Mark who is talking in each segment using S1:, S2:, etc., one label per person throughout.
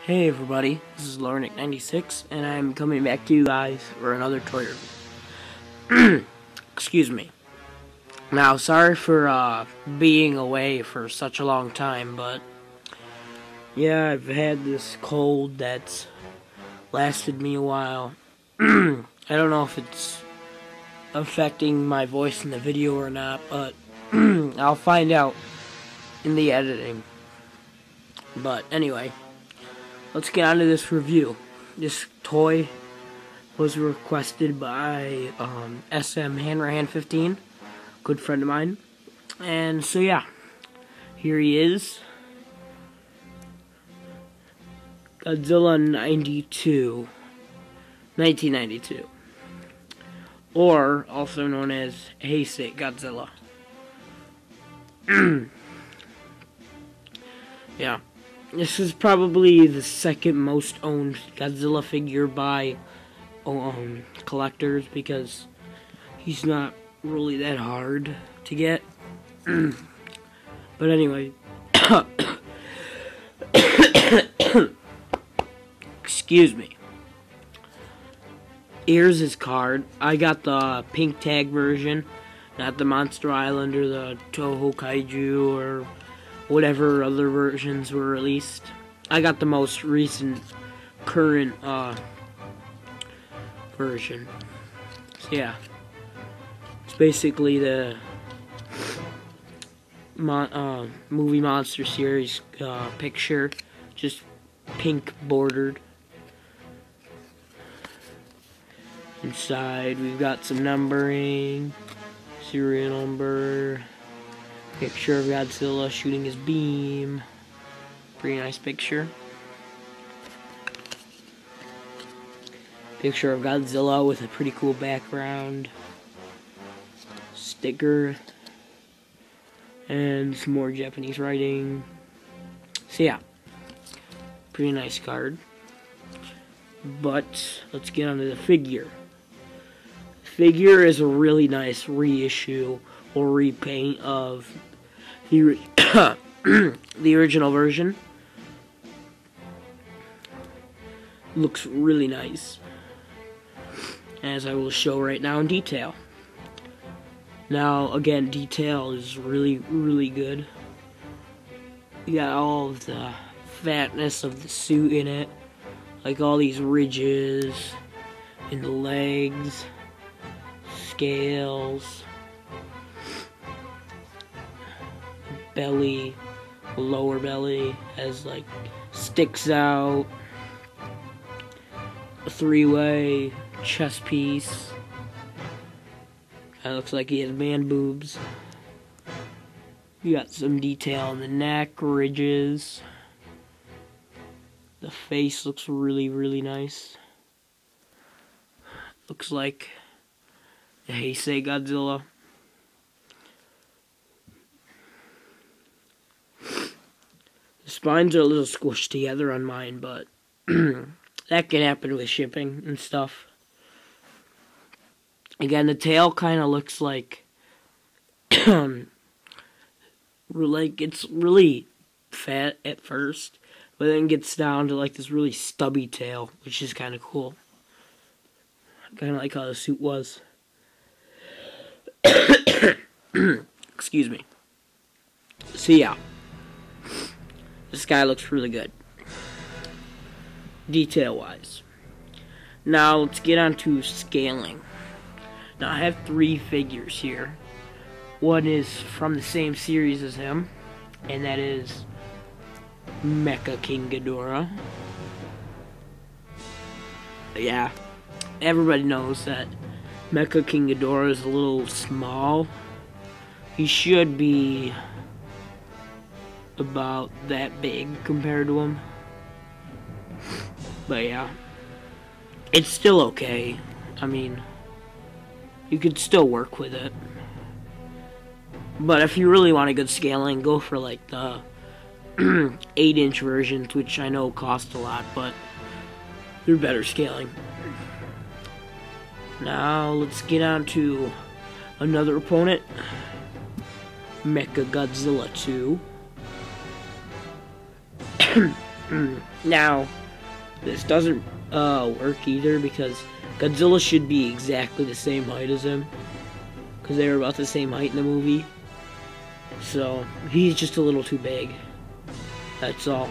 S1: Hey everybody, this is Lornick96 and I'm coming back to you guys for another toy review. Excuse me. Now, sorry for being away for such a long time, but yeah, I've had this cold that's lasted me a while. I don't know if it's affecting my voice in the video or not, but I'll find out in the editing. But anyway, let's get on to this review. This toy was requested by SM Hanrahan15, good friend of mine. And so yeah, here he is. Godzilla 1992. Or also known as Heisei Godzilla. Yeah. This is probably the second most owned Godzilla figure by collectors because he's not really that hard to get. But anyway, excuse me. Here's his card. I got the pink tag version, not the Monster Island or the Toho Kaiju or whatever other versions were released. I got the most recent, current version. So yeah, it's basically the movie monster series picture, just pink bordered. Inside we've got some numbering, serial number, picture of Godzilla shooting his beam. Pretty nice picture. Picture of Godzilla with a pretty cool background. Sticker. And some more Japanese writing. So yeah, pretty nice card. But let's get onto the figure. The figure is a really nice reissue or repaint of the the original version. Looks really nice, as I will show right now in detail. Now again, detail is really good. You got all of the fatness of the suit in it, like all these ridges in the legs, scales, belly, lower belly has like sticks out, a three-way chest piece. That looks like he has man boobs. You got some detail on the neck, ridges. The face looks really nice. Looks like the Heisei Godzilla. The spines are a little squished together on mine, but that can happen with shipping and stuff. Again, the tail kind of looks like it's really fat at first, but then gets down to like this really stubby tail, which is kind of cool. Kind of like how the suit was. Excuse me. So yeah, this guy looks really good, detail-wise. Now let's get on to scaling. Now I have three figures here. One is from the same series as him, and that is Mecha King Ghidorah. Yeah, everybody knows that Mecha King Ghidorah is a little small. He should be about that big compared to him. But yeah, it's still okay. I mean, you could still work with it. But if you really want a good scaling, go for like the 8-inch versions, which I know cost a lot, but they're better scaling. Now let's get on to another opponent, Mecha Godzilla 2. Now, this doesn't work either because Godzilla should be exactly the same height as him. Because they were about the same height in the movie. So, he's just a little too big. That's all.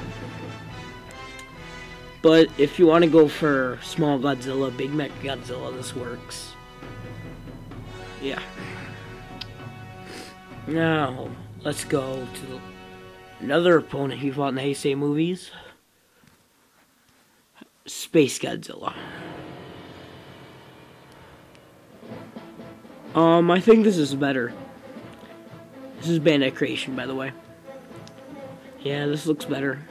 S1: But if you want to go for small Godzilla, Big Mech Godzilla, this works. Yeah. Now, let's go to another opponent he fought in the Heisei movies. Space Godzilla. I think this is better. This is Bandai creation, by the way. Yeah, this looks better.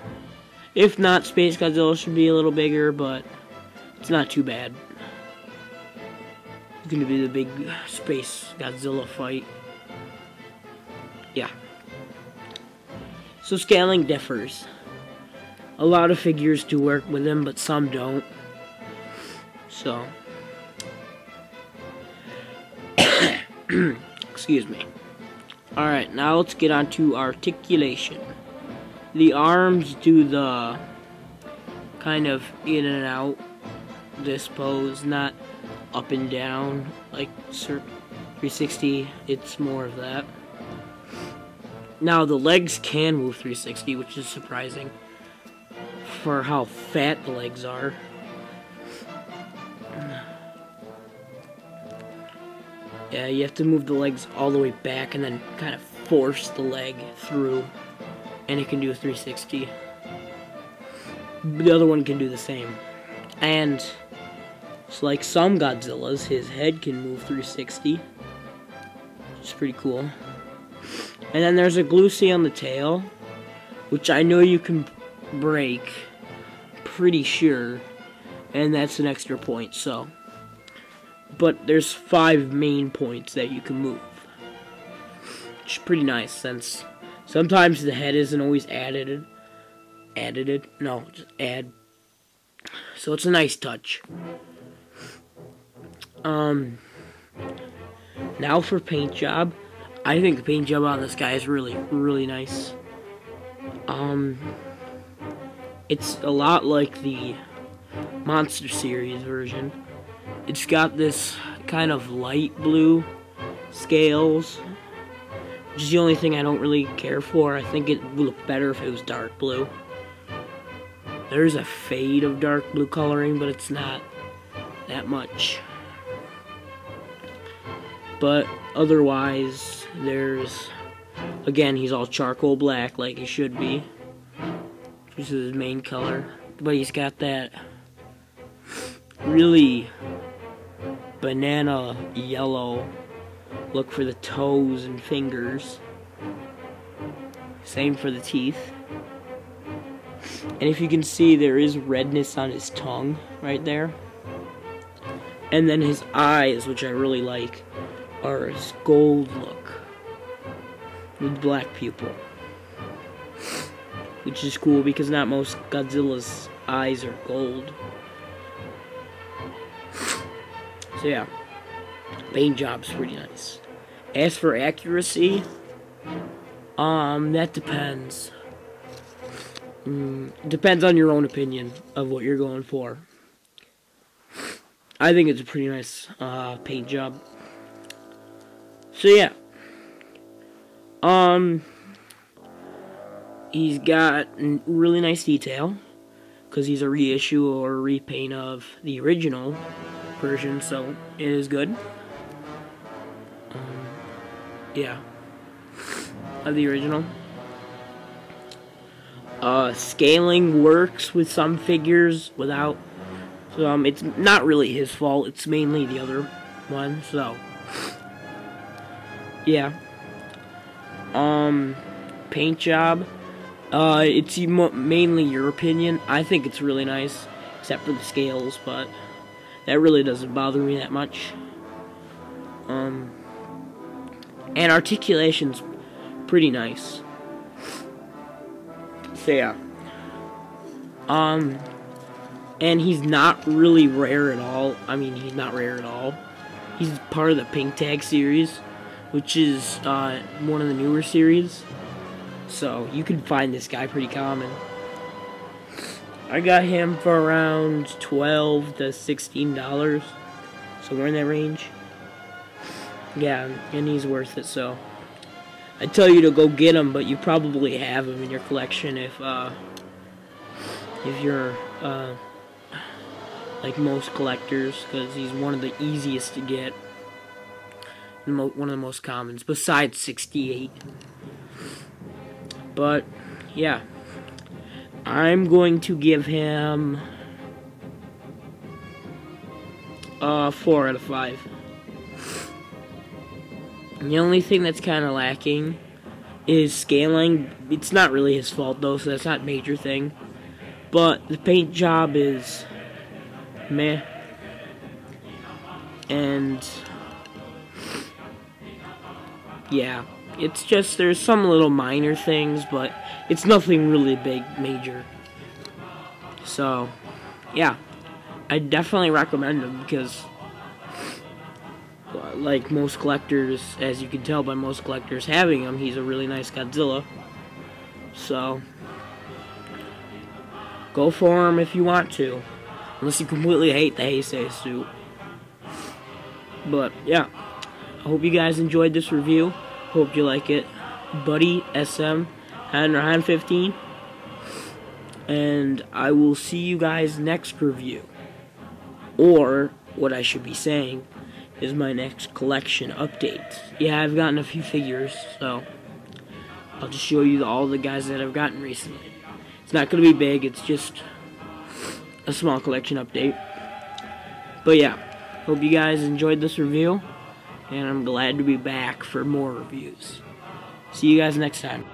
S1: If not, Space Godzilla should be a little bigger, but it's not too bad. It's gonna be the big Space Godzilla fight. Yeah. So scaling differs. A lot of figures do work with him, but some don't. So. Excuse me. Alright, now let's get on to articulation. The arms do the kind of in and out, this pose, not up and down like 360. It's more of that. Now the legs can move 360, which is surprising for how fat the legs are. Yeah, you have to move the legs all the way back and then kind of force the leg through, and it can do a 360. The other one can do the same. And it's like some Godzillas, his head can move 360, which is pretty cool. And then there's a Glucy on the tail, which I know you can break, pretty sure, and that's an extra point, so. But there's 5 main points that you can move, which is pretty nice, since sometimes the head isn't always added. No, just add. So it's a nice touch. Now for paint job. I think the paint job on this guy is really, really nice. It's a lot like the Monster Series version. It's got this kind of light blue scales, which is the only thing I don't really care for. I think it would look better if it was dark blue. There's a fade of dark blue coloring, but it's not that much. But otherwise, there's, again, he's all charcoal black like he should be, which is his main color. But he's got that really banana yellow look for the toes and fingers. Same for the teeth. And if you can see, there is redness on his tongue right there. And then his eyes, which I really like, are his gold look with black pupil, which is cool because not most Godzilla's eyes are gold. So yeah, paint job's pretty nice. As for accuracy, that depends. Depends on your own opinion of what you're going for. I think it's a pretty nice paint job. So yeah, he's got really nice detail because he's a reissue or a repaint of the original version, so it is good. Yeah, of the original. Scaling works with some figures, without. So it's not really his fault. It's mainly the other one. So yeah. Paint job. It's mainly your opinion. I think it's really nice, except for the scales, but that really doesn't bother me that much. And articulation's pretty nice. So yeah. And he's not really rare at all. I mean, he's not rare at all. He's part of the Pink Tag series, which is one of the newer series. So you can find this guy pretty common. I got him for around $12 to $16, somewhere in that range. Yeah, and he's worth it. So I tell you to go get him, but you probably have him in your collection if you're like most collectors, because he's one of the easiest to get, one of the most commons, besides 68. But yeah, I'm going to give him 4 out of 5. The only thing that's kind of lacking is scaling. It's not really his fault though, so that's not a major thing. But the paint job is meh. And yeah, it's just, there's some little minor things, but it's nothing really big, major. So yeah, I definitely recommend him because, like most collectors, as you can tell by most collectors having him, he's a really nice Godzilla. So go for him if you want to, unless you completely hate the Heisei suit. But yeah, I hope you guys enjoyed this review. Hope you like it. Buddy SM Han 15, and I will see you guys next review, or what I should be saying is my next collection update. Yeah, I've gotten a few figures, so I'll just show you all the guys that I've gotten recently. It's not going to be big, it's just a small collection update. But yeah, hope you guys enjoyed this review, and I'm glad to be back for more reviews. See you guys next time.